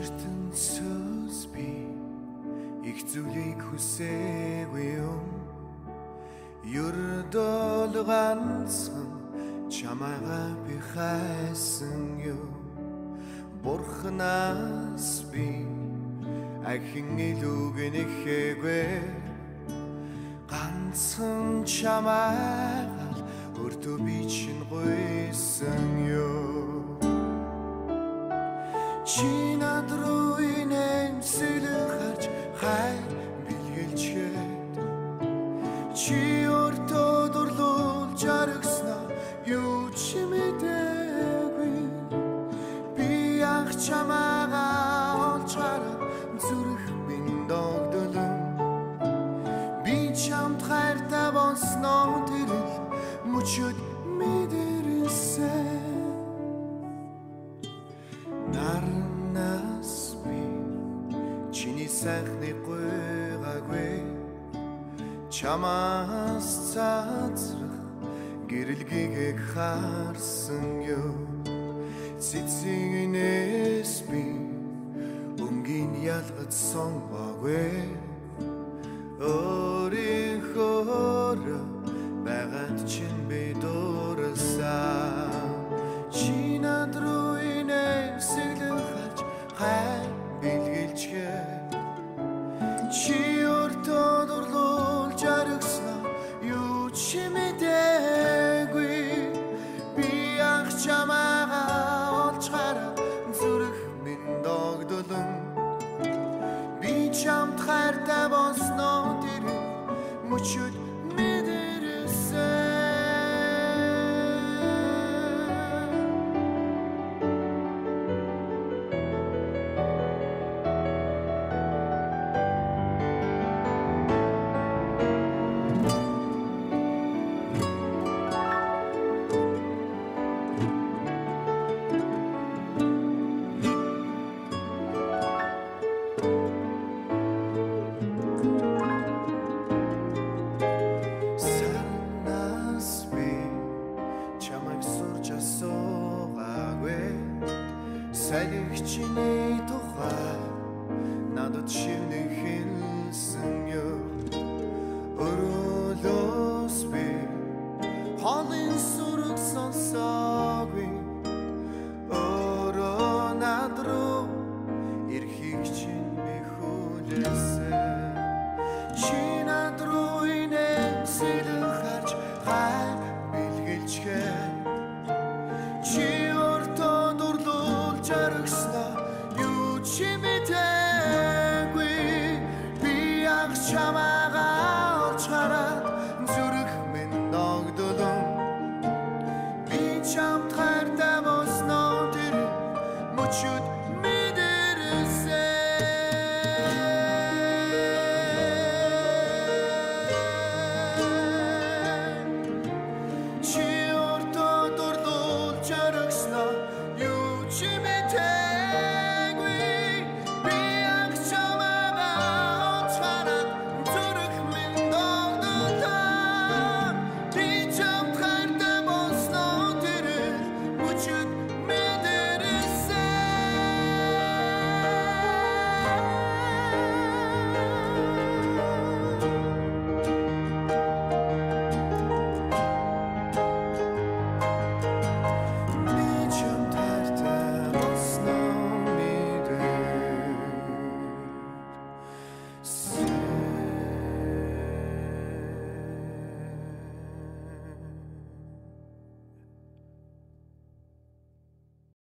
ертөнцөөс би их зүйлийг хүсээгүй юм. Ердөө ганцхан чамайгаа би хайсан юм. Бурханаас би ахин илүүг нэхээгүй. Ганцхан чамайгаа өртөө би чинь гойсон юм. Чи над руу инээмсэглэн харж хай билгэлчээд. Чи өртөө дурлуулж аргаснаа юу ч мэдээгүй. Би анх чамайгаа олж хараад зүрх минь догдолон. Би чамд хайртай болсноо тэрэл мөчөд мэдэрсэн. Нарнаас би чиний сайхныг гойгаагүй. Чамаас цаазрах гэрэлгийг харсан юм. Цэцэгнээс би өнгийн ялгаж сонгоогүй. Өөрийнхөө байгаад чинь би дуурсан. Чи над руу инээмсэглэн харж хай билгэлчгээд. Чи өртөө дурлуулж аргаснаа юу ч мэдээгүй. Би анх чамайгаа олж хараад зүрх минь догдолон. Би чамд хайртай болсноо тэрэг мөчөд мэдэрсэн. Салхичний тухай надад шивнэн хэлсэн юм. Өрөөлөөс би холын сүрэг сонсоогүй. Өрөө над руу ирэхийг чинь би хүлээсэн. Чи над руу инээмсэглэн харж хай билгэлчгээд. Чи өртөө дурлуулж аргаснаа юу ч мэдээгүй. Би анх чамайгаа олж хараад зүрх минь догдолон. Би чамд хайртай болсноо тэр мөчөд